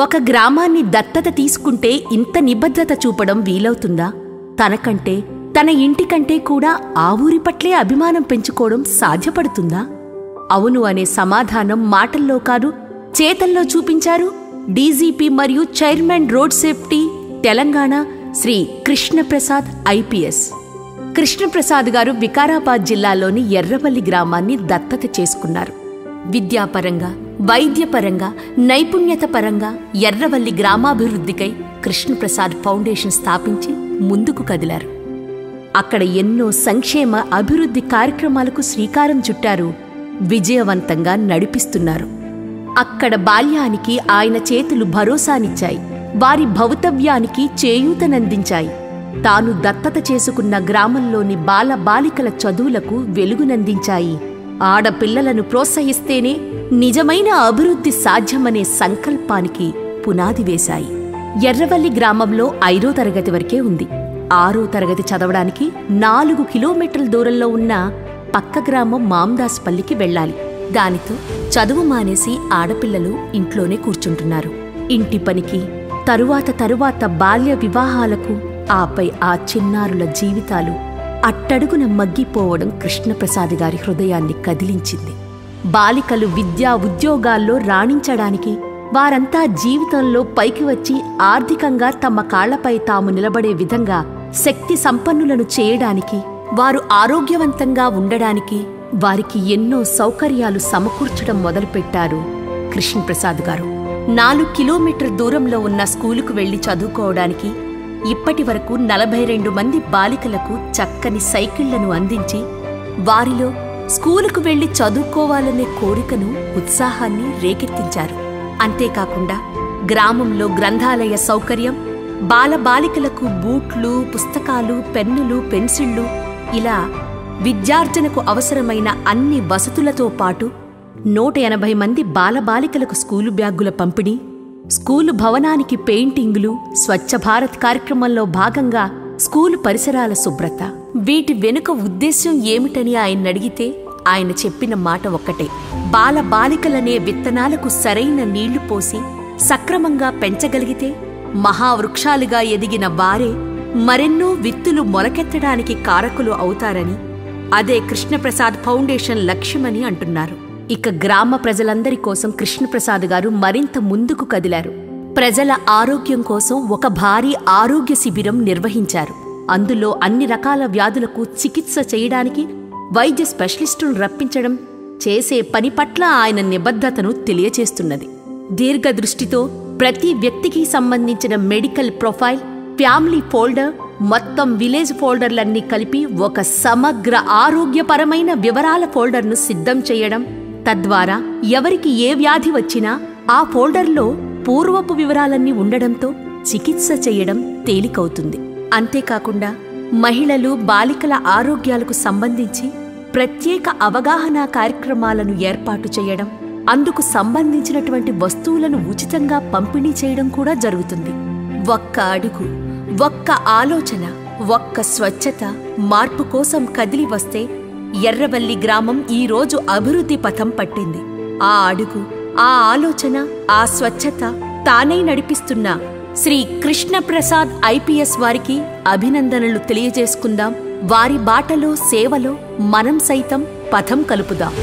ఒక గ్రామాన్ని దత్తత తీసుకుంటే ఇంత నిబద్ధత చూపడం వీలవుతుందా? తనకంటే తన ఇంటికంటే కూడా ఆ ఊరి పట్లే అభిమానం పెంచుకోవడం సాధ్యపడుతుందా? అవును అనే సమాధానం మాటల్లో కాదు, చేతల్లో చూపించారు డీజీపీ మరియు chairman road safety Telangana Shri Krishnaprasad IPS. Krishnaprasad గారు వికారాబాద్ జిల్లాలోని ఎర్రవల్లి గ్రామాన్ని దత్తత చేసుకున్నారు. విద్యాపరంగా, వైద్యపరంగా, నైపుణ్యత పరంగా ఎర్రవల్లి గ్రామాభివృద్ధికై కృష్ణప్రసాద్ ఫౌండేషన్ స్థాపించి ముందుకు కదిలారు. అక్కడ ఎన్నో సంక్షేమ అభివృద్ధి కార్యక్రమాలకు శ్రీకారం చుట్టారు, విజయవంతంగా నడిపిస్తున్నారు. అక్కడ బాల్యానికి ఆయన చేతులు భరోసానిచ్చాయి, వారి భవితవ్యానికి చేయూతనందించాయి. తాను దత్తత చేసుకున్న గ్రామంలోని బాలబాలికల చదువులకు వెలుగునందించాయి. ఆడపిల్లలను ప్రోత్సహిస్తేనే నిజమైన అభివృద్ధి సాధ్యమనే సంకల్పానికి పునాది వేశాయి. ఎర్రవల్లి గ్రామంలో 5వ తరగతి వరకే ఉంది. 6వ తరగతి చదవడానికి 4 కిలోమీటర్ల దూరంలో ఉన్న పక్క గ్రామం మామదాస్పల్లికి వెళ్ళాలి. దానితో చదువు మానేసి ఆడపిల్లలు ఇంట్లోనే కూర్చుంటున్నారు. ఇంటి పనికి, తరువాత బాల్య వివాహాలకు, ఆపై ఆ చిన్నారుల జీవితాలు అట్టడుగున మగ్గిపోవడం కృష్ణప్రసాద్ గారి హృదయాన్ని కదిలించింది. బాలికలు విద్యా ఉద్యోగాల్లో రాణించడానికి, వారంతా జీవితంలో పైకి వచ్చి ఆర్థికంగా తమ కాళ్లపై తాము నిలబడే విధంగా శక్తి సంపన్నులను చేయడానికి, వారు ఆరోగ్యవంతంగా ఉండడానికి వారికి ఎన్నో సౌకర్యాలు సమకూర్చడం మొదలుపెట్టారు కృష్ణప్రసాద్ గారు. 4 కిలోమీటర్ దూరంలో ఉన్న స్కూలుకు వెళ్లి చదువుకోవడానికి ఇప్పటి వరకు 42 మంది బాలికలకు చక్కని సైకిళ్లను అందించి వారిలో స్కూలుకు వెళ్లి చదువుకోవాలనే కోరికను, ఉత్సాహాన్ని రేకెత్తించారు. అంతేకాకుండా గ్రామంలో గ్రంథాలయ సౌకర్యం, బాలబాలికలకు బూట్లు, పుస్తకాలు, పెన్నులు, పెన్సిళ్లు, ఇలా విద్యార్జనకు అవసరమైన అన్ని వసతులతో పాటు 180 మంది బాలబాలికలకు స్కూలు బ్యాగుల పంపిణీ, స్కూలు భవనానికి పెయింటింగులు, స్వచ్ఛ భారత్ కార్యక్రమంలో భాగంగా స్కూలు పరిసరాల శుభ్రత. వీటి వెనుక ఉద్దేశ్యం ఏమిటని ఆయన్నడిగితే ఆయన చెప్పిన మాట ఒక్కటే: బాలబాలికలనే విత్తనాలకు సరైన నీళ్లు పోసి సక్రమంగా పెంచగలిగితే మహావృక్షాలుగా ఎదిగిన వారే మరెన్నో విత్తులు మొలకెత్తడానికి కారకులు అవుతారని, అదే కృష్ణప్రసాద్ ఫౌండేషన్ లక్ష్యమని అంటున్నారు. ఇక గ్రామ ప్రజలందరి కోసం కృష్ణప్రసాద్ గారు మరింత ముందుకు కదిలారు. ప్రజల ఆరోగ్యం కోసం ఒక భారీ ఆరోగ్య శిబిరం నిర్వహించారు. అందులో అన్ని రకాల వ్యాధులకు చికిత్స చేయడానికి వైద్య స్పెషలిస్టులను రప్పించడం చేసే పని పట్ల ఆయన నిబద్ధతను తెలియచేస్తున్నది. దీర్ఘదృష్టితో ప్రతి వ్యక్తికి సంబంధించిన మెడికల్ ప్రొఫైల్, ఫ్యామిలీ ఫోల్డర్, మొత్తం విలేజ్ ఫోల్డర్లన్నీ కలిపి ఒక సమగ్ర ఆరోగ్యపరమైన వివరాల ఫోల్డర్ను సిద్ధం చేయడం, తద్వారా ఎవరికి ఏ వ్యాధి వచ్చినా ఆ ఫోల్డర్లో పూర్వపు వివరాలన్నీ ఉండడంతో చికిత్స చేయడం తేలికవుతుంది. అంతేకాకుండా మహిళలు, బాలికల ఆరోగ్యాలకు సంబంధించి ప్రత్యేక అవగాహన కార్యక్రమాలను ఏర్పాటు చేయడం, అందుకు సంబంధించినటువంటి వస్తువులను ఉచితంగా పంపిణీ చేయడం కూడా జరుగుతుంది. ఒక్క అడుగు, ఒక్క ఆలోచన, ఒక్క స్వచ్ఛత మార్పు కోసం కదిలి వస్తే ఎర్రవల్లి గ్రామం ఈరోజు అభివృద్ధి పథం పట్టింది. ఆ అడుగు, ఆ ఆలోచన, ఆ స్వచ్ఛత తానై నడిపిస్తున్న శ్రీ కృష్ణప్రసాద్ ఐపీఎస్ వారికి అభినందనలు తెలియజేసుకుందాం. వారి బాటలో, సేవలో మనం సైతం పథం కలుపుదాం.